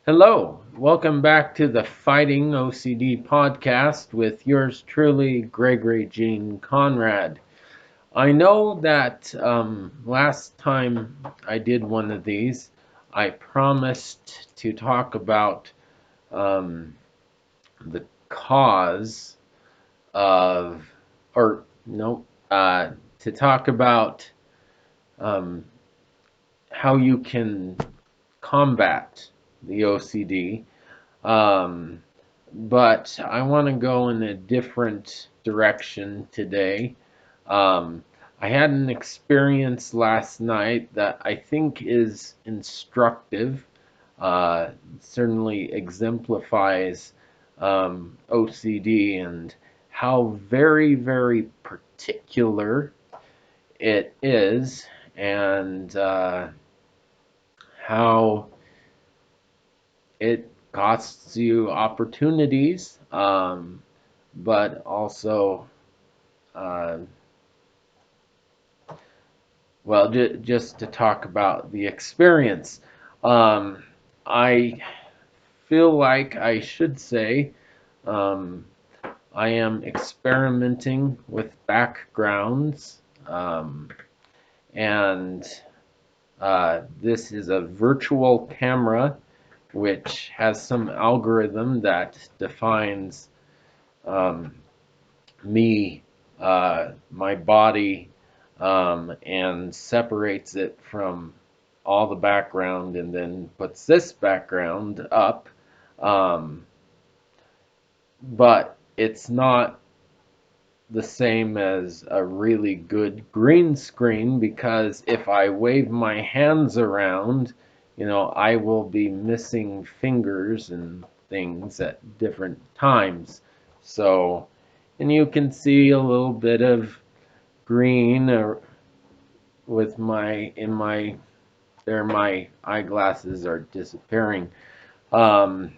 Hello, welcome back to the Fighting OCD podcast with yours truly, Gregory Jean Conrad. I know that last time I did one of these, I promised to talk about um, the cause of, or no, to talk about um, how you can combat the OCD. Um, but I want to go in a different direction today. Um, I had an experience last night that I think is instructive, certainly exemplifies OCD and how very, very particular it is, and how it costs you opportunities, but also, uh, well, just to talk about the experience. Um, I feel like I should say um, I am experimenting with backgrounds, and this is a virtual camera which has some algorithm that defines um, me, my body, and separates it from all the background and then puts this background up. Um, but it's not the same as a really good green screen because if I wave my hands around, I will be missing fingers and things at different times. So, and you can see a little bit of green with my in my there my eyeglasses are disappearing. Um,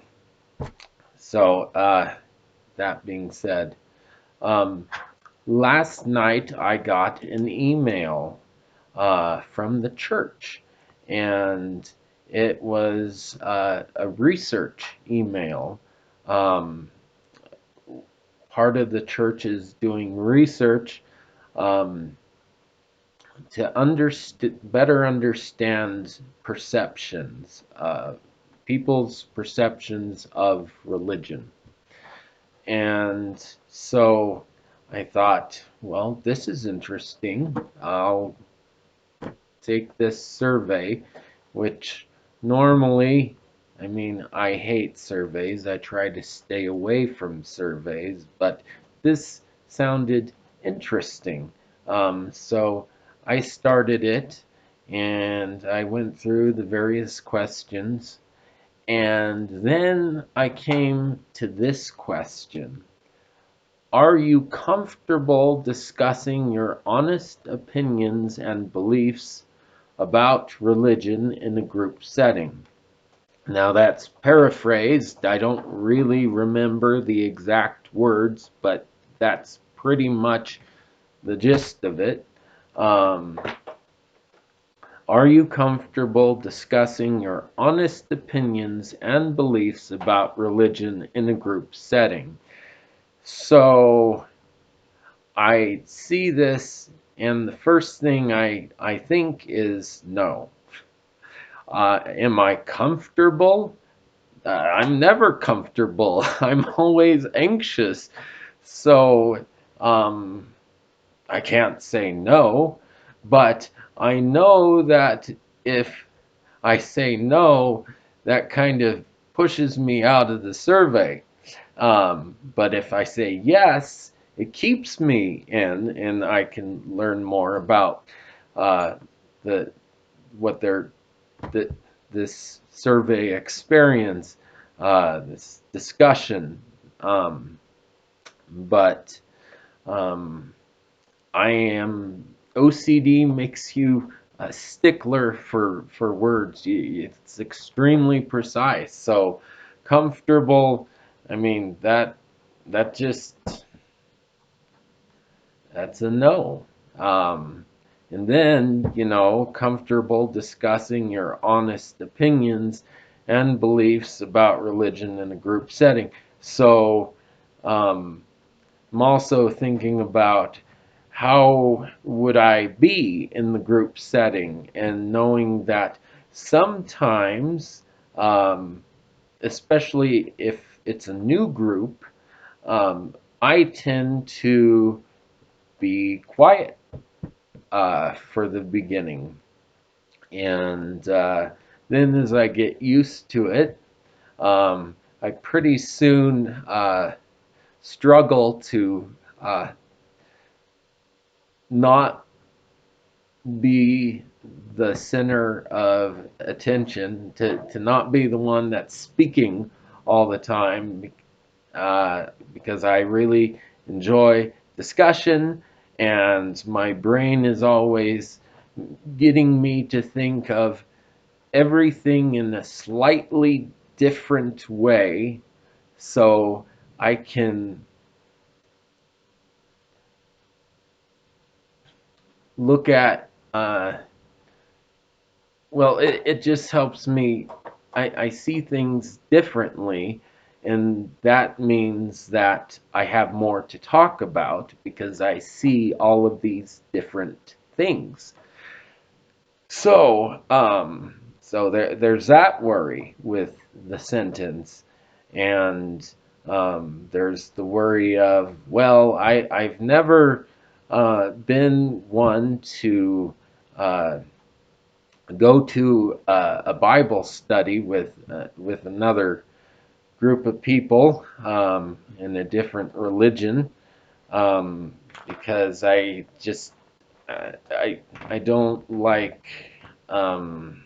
so that being said, um, last night I got an email from the church, and it was a research email. Um, Part of the church is doing research um, to better understand perceptions, people's perceptions of religion. And so I thought, well, this is interesting. I'll take this survey, which normally, I mean, I hate surveys. I try to stay away from surveys, but this sounded interesting. So I started it and I went through the various questions, and then I came to this question. Are you comfortable discussing your honest opinions and beliefs about religion in a group setting? Now that's paraphrased. I don't really remember the exact words, but that's pretty much the gist of it. Um, are you comfortable discussing your honest opinions and beliefs about religion in a group setting? So I see this, and the first thing I think is no. Am I comfortable? I'm never comfortable. I'm always anxious. So um, I can't say no, but I know that if I say no, that kind of pushes me out of the survey. But if I say yes, it keeps me in, and I can learn more about uh, the what they're the, this survey experience, this discussion. Um, but um, I am OCD makes you a stickler for words. It's extremely precise. So comfortable. I mean that just that's a no. Um, and then, comfortable discussing your honest opinions. and beliefs about religion in a group setting. So um, I'm also thinking about how would I be in the group setting, and knowing that sometimes, um, especially if it's a new group, um, I tend to be quiet for the beginning. And then as I get used to it, I pretty soon struggle to uh, not be the center of attention, to not be the one that's speaking all the time, because I really enjoy discussion, and my brain is always getting me to think of everything in a slightly different way, so I can look at, well, it just helps me. I see things differently, and that means that I have more to talk about because I see all of these different things. So there's that worry with the sentence, and there's the worry of, well, I've never been one to uh, go to a Bible study with another group of people in a different religion, um, because I don't like um,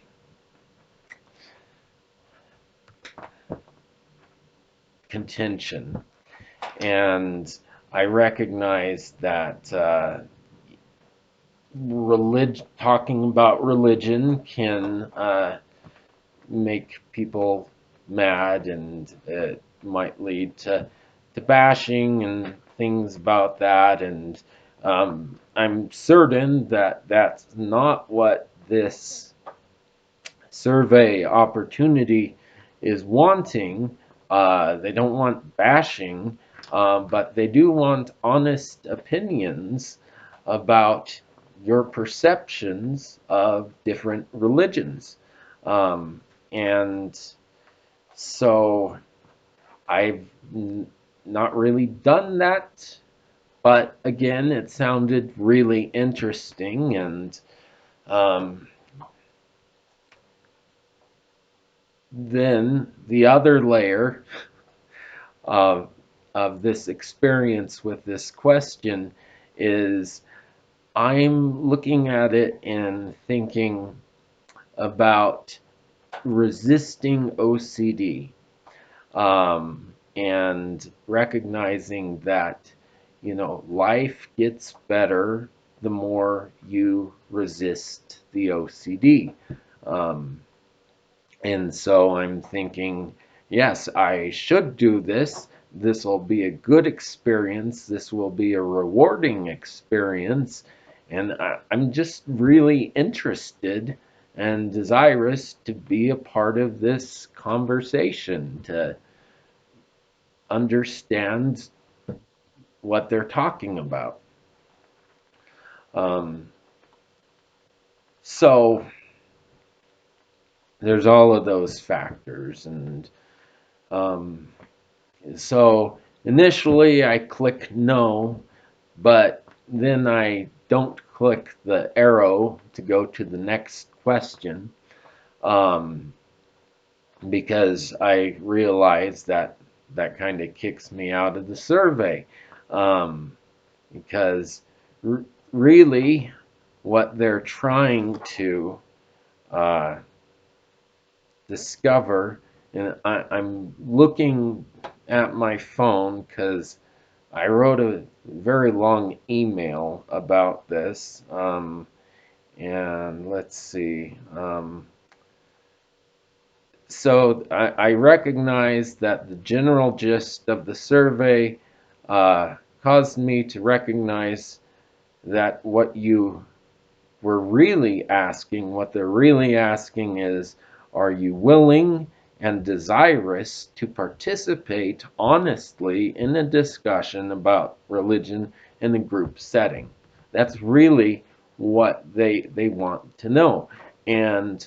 contention, and I recognize that talking about religion can make people mad, and it might lead to bashing and things about that. And I'm certain that that's not what this survey opportunity is wanting. They don't want bashing, but they do want honest opinions about your perceptions of different religions. Um, and so I've not really done that, but again, it sounded really interesting. And um, then the other layer of, of this experience with this question is, I'm looking at it and thinking about resisting OCD, and recognizing that, life gets better the more you resist the OCD. Um, and so I'm thinking, yes, I should do this. This will be a good experience. This will be a rewarding experience. And I'm just really interested and desirous to be a part of this conversation, to understand what they're talking about. Um, so there's all of those factors. And um, so initially I click no, but then I don't click the arrow to go to the next question, um, because I realize that that kind of kicks me out of the survey, um, because really what they're trying to uh, discover, and I'm looking at my phone because I wrote a very long email about this, and let's see. So I recognize that the general gist of the survey caused me to recognize that what they're really asking is, are you willing and desirous to participate honestly in a discussion about religion in a group setting. That's really what they want to know. And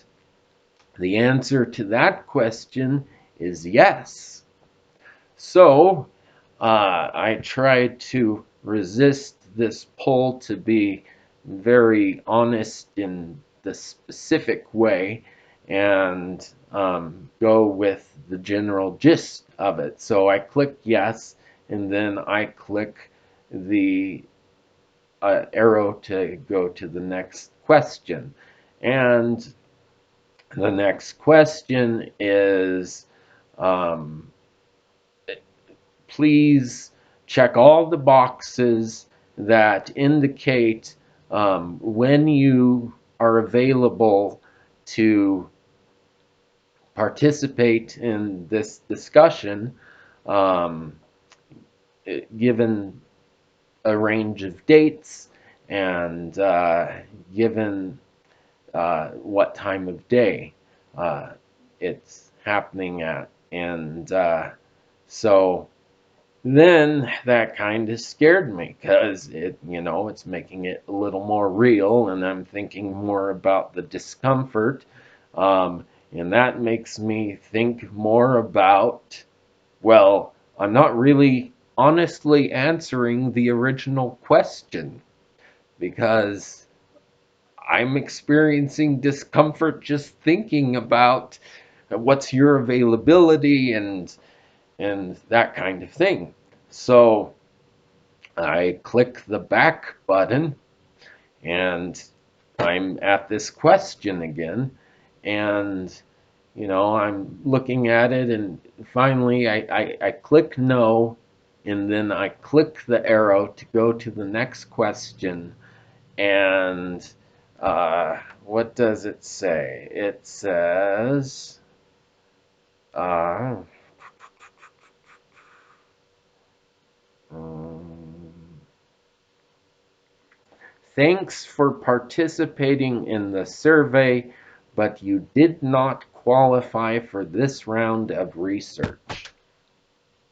the answer to that question is yes. So I try to resist this pull to be very honest in the specific way and go with the general gist of it. So I click yes, and then I click the arrow to go to the next question. And the next question is um, please check all the boxes that indicate when you are available to participate in this discussion, um, given a range of dates and given what time of day uh, it's happening at. And so then that kind of scared me because it's making it a little more real, and I'm thinking more about the discomfort. And that makes me think more about, well, I'm not really honestly answering the original question because I'm experiencing discomfort just thinking about what's your availability and that kind of thing. So I click the back button and I'm at this question again. And, I'm looking at it, and finally I click no, and then I click the arrow to go to the next question. And what does it say? It says, uh, um, thanks for participating in the survey, but you did not qualify for this round of research.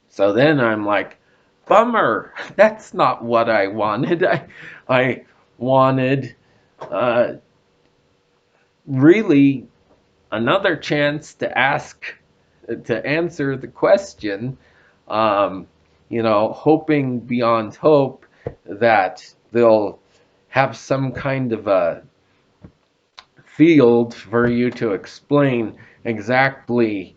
So then I'm like, bummer, that's not what I wanted. I wanted uh, really another chance to answer the question, um, hoping beyond hope that they'll have some kind of a field for you to explain exactly,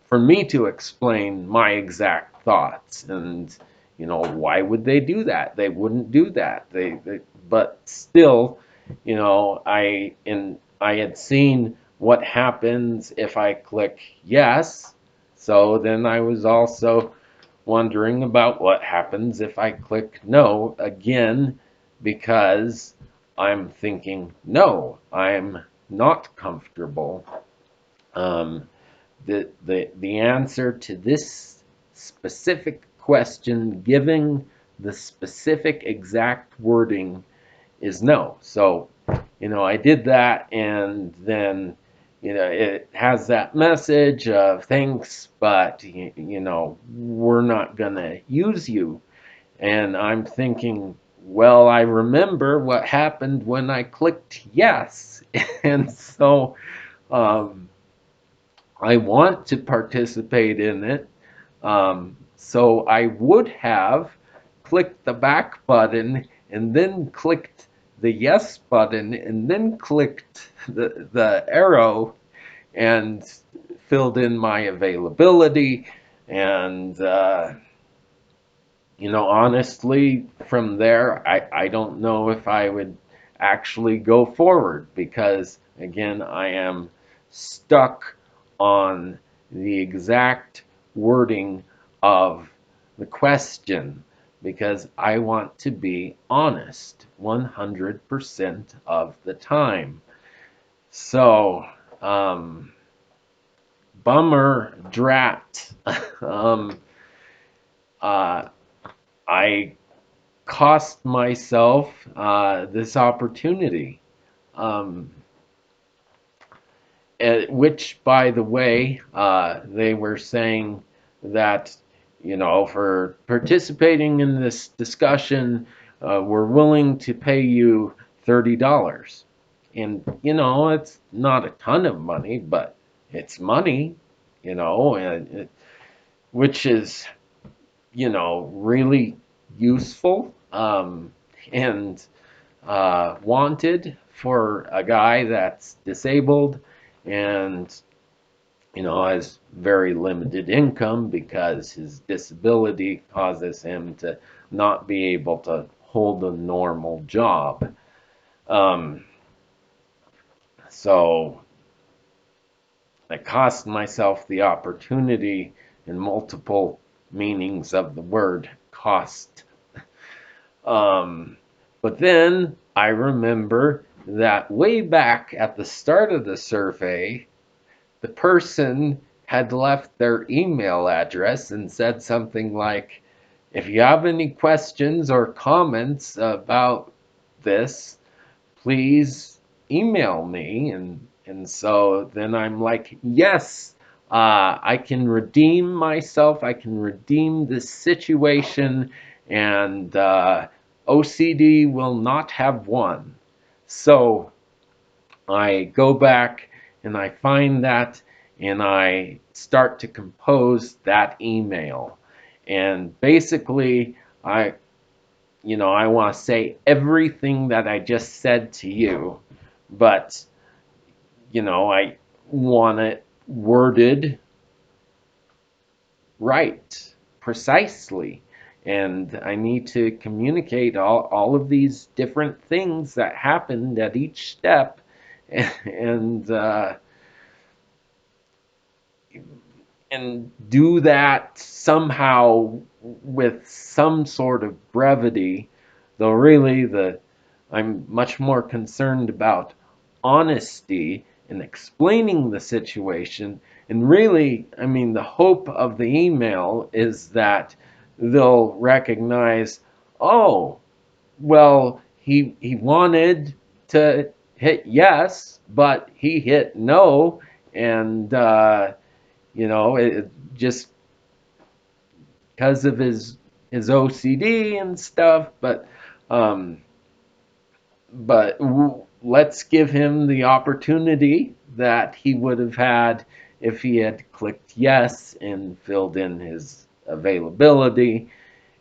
for me to explain my exact thoughts. And, why would they do that? They wouldn't do that. But still, I had seen what happens if I click yes. So then I was also wondering about what happens if I click no again, because I'm thinking, no, I'm not comfortable. Um, the answer to this specific question, giving the specific exact wording, is no. So, I did that, and then, it has that message of thanks, but, we're not going to use you. And I'm thinking, well, I remember what happened when I clicked yes. And so I want to participate in it. So I would have clicked the back button and then clicked the yes button and then clicked the arrow and filled in my availability. And, honestly, from there, I don't know if I would actually go forward because, again, I am stuck on the exact wording of the question because I want to be honest 100% of the time. So, bummer drat. um, uh, I cost myself this opportunity. Um, which, by the way, they were saying that, for participating in this discussion, we're willing to pay you $30. And, it's not a ton of money, but it's money, which is, really useful, and wanted for a guy that's disabled and has very limited income because his disability causes him to not be able to hold a normal job. Um, so I cost myself the opportunity in multiple meanings of the word cost. But then I remember that way back at the start of the survey, the person had left their email address and said something like, if you have any questions or comments about this, please email me. And so then I'm like, yes, I can redeem myself. I can redeem this situation, and OCD will not have won. So I go back and I find that and I start to compose that email. And basically, I want to say everything that I just said to you, but, I want it worded right, precisely. And I need to communicate all of these different things that happened at each step, and and do that somehow with some sort of brevity, though really I'm much more concerned about honesty and explaining the situation. And really, I mean, the hope of the email is that they'll recognize, oh, well, he wanted to hit yes, but he hit no, and it just because of his OCD and stuff. Um, but let's give him the opportunity that he would have had if he had clicked yes and filled in his availability.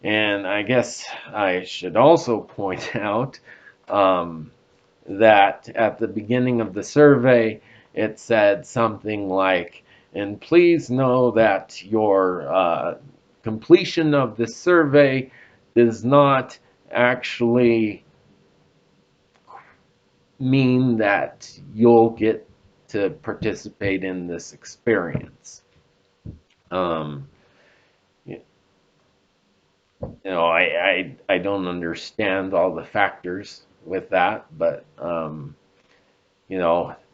And I guess I should also point out that at the beginning of the survey, it said something like, and please know that your completion of the survey does not actually mean that you'll get to participate in this experience. Um, I don't understand all the factors with that, but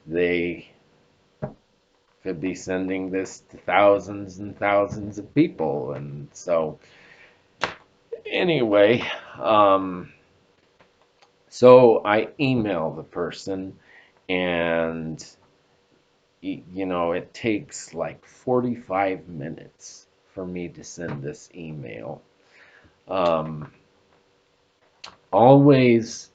they could be sending this to thousands and thousands of people, and so anyway, so I email the person, and it takes like 45 minutes for me to send this email. Always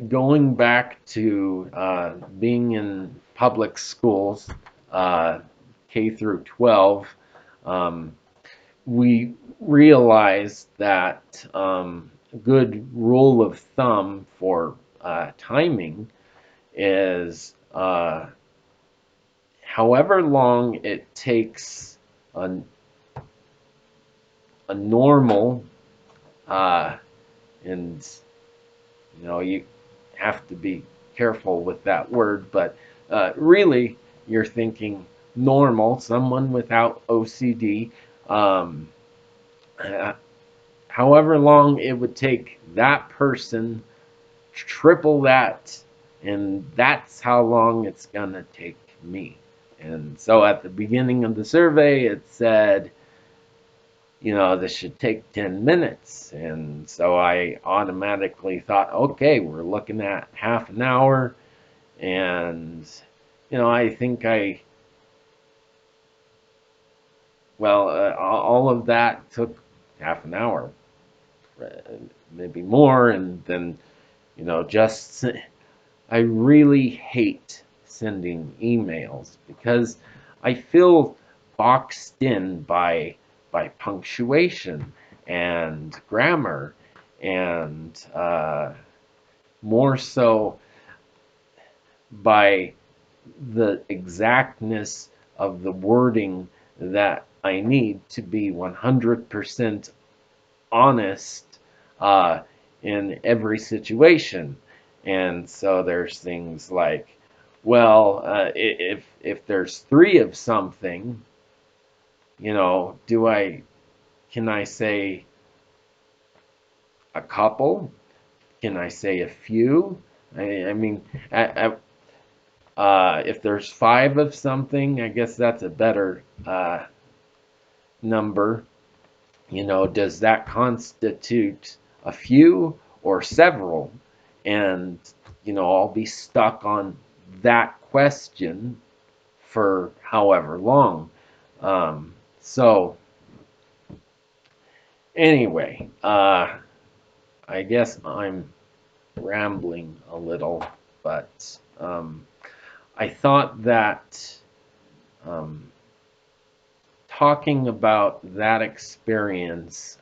going back to being in public schools, K through 12, we realized that a good rule of thumb for timing is however long it takes a normal, and you have to be careful with that word, but really you're thinking normal, someone without OCD, um, uh, however long it would take that person, triple that, and that's how long it's gonna take me. And so at the beginning of the survey, it said this should take 10 minutes. And so I automatically thought, okay, we're looking at half an hour. And, I think all of that took half an hour, uh, maybe more. And then, just, I really hate sending emails because I feel boxed in by punctuation and grammar, and more so by the exactness of the wording that I need to be 100% honest uh, in every situation. And so there's things like, well, if there's three of something, do I can I say a couple? Can I say a few? I mean, if there's five of something, I guess that's a better number. Does that constitute a few or several? And, I'll be stuck on that question for however long. So, anyway, I guess I'm rambling a little, but I thought that um, talking about that experience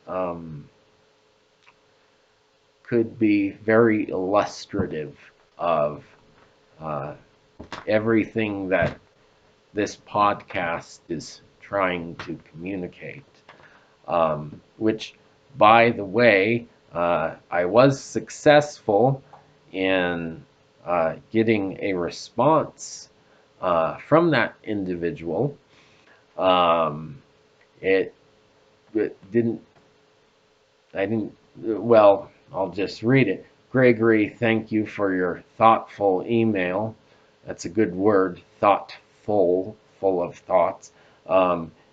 could be very illustrative of uh, everything that this podcast is trying to communicate. Which, by the way, I was successful in getting a response from that individual. Um, it, it didn't, I didn't, well, I'll just read it. Gregory, thank you for your thoughtful email. That's a good word, thoughtful, full of thoughts.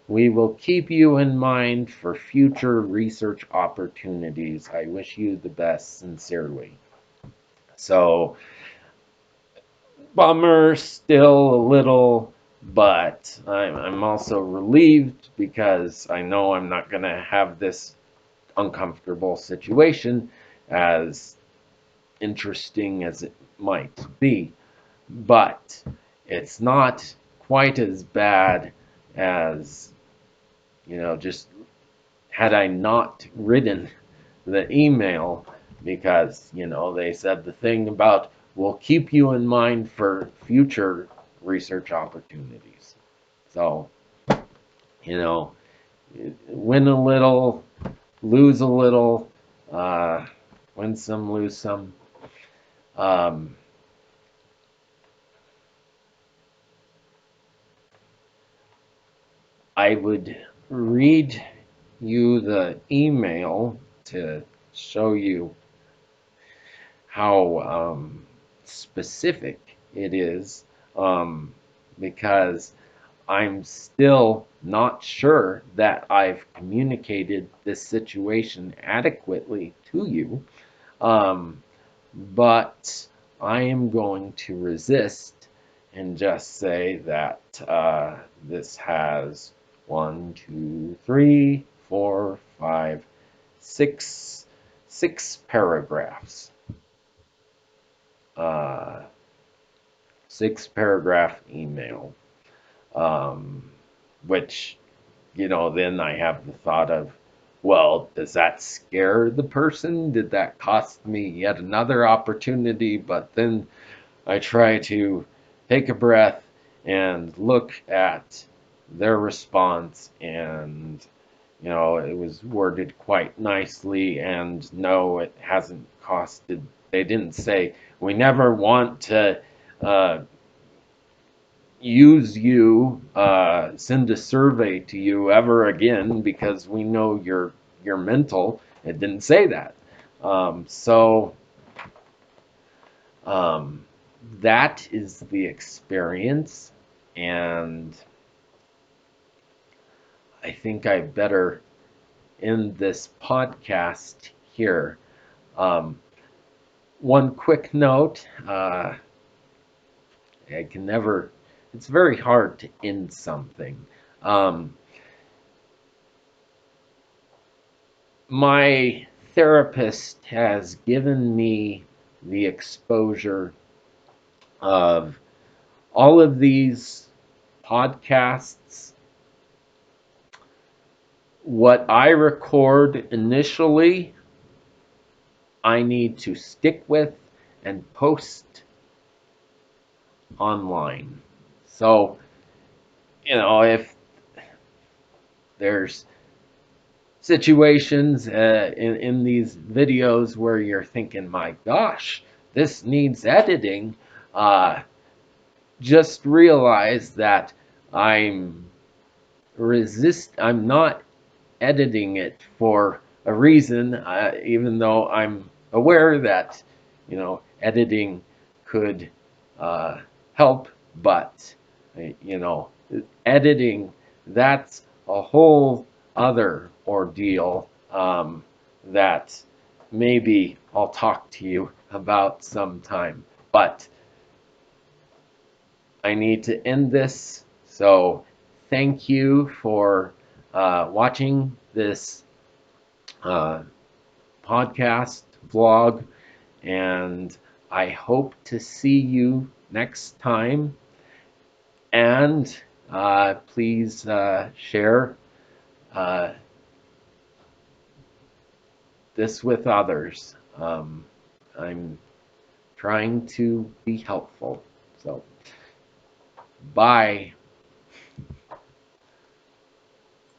We will keep you in mind for future research opportunities. I wish you the best, sincerely. So, bummer still a little, but I'm also relieved because I know I'm not going to have this uncomfortable situation, as interesting as it might be. But it's not quite as bad as, just had I not written the email, because, they said the thing about we'll keep you in mind for future research opportunities. So, you know, win a little, lose a little, uh, win some, lose some. Um, I would read you the email to show you how specific it is, because I'm still not sure that I've communicated this situation adequately to you. Um, but I am going to resist and just say that this has 6 paragraphs. Uh, 6 paragraph email, um, which, then I have the thought of, well, does that scare the person? Did that cost me yet another opportunity? But then I try to take a breath and look at their response, and it was worded quite nicely, and no, it hasn't costed. They didn't say we never want to uh, use you, send a survey to you ever again because we know you're mental. It didn't say that. So um, that is the experience, and I think I better in this podcast here. Um, One quick note, I can never, it's very hard to end something. Um, my therapist has given me the exposure of all of these podcasts. What I record initially, I need to stick with and post online. So, if there's situations in these videos where you're thinking, my gosh, this needs editing, uh, just realize that I'm I'm not editing it for a reason, even though I'm aware that, editing could help, but, you know, editing, that's a whole other ordeal that maybe I'll talk to you about sometime. But I need to end this. So thank you for watching this uh, podcast vlog, and I hope to see you next time. And please share uh, this with others. I'm trying to be helpful. So, bye.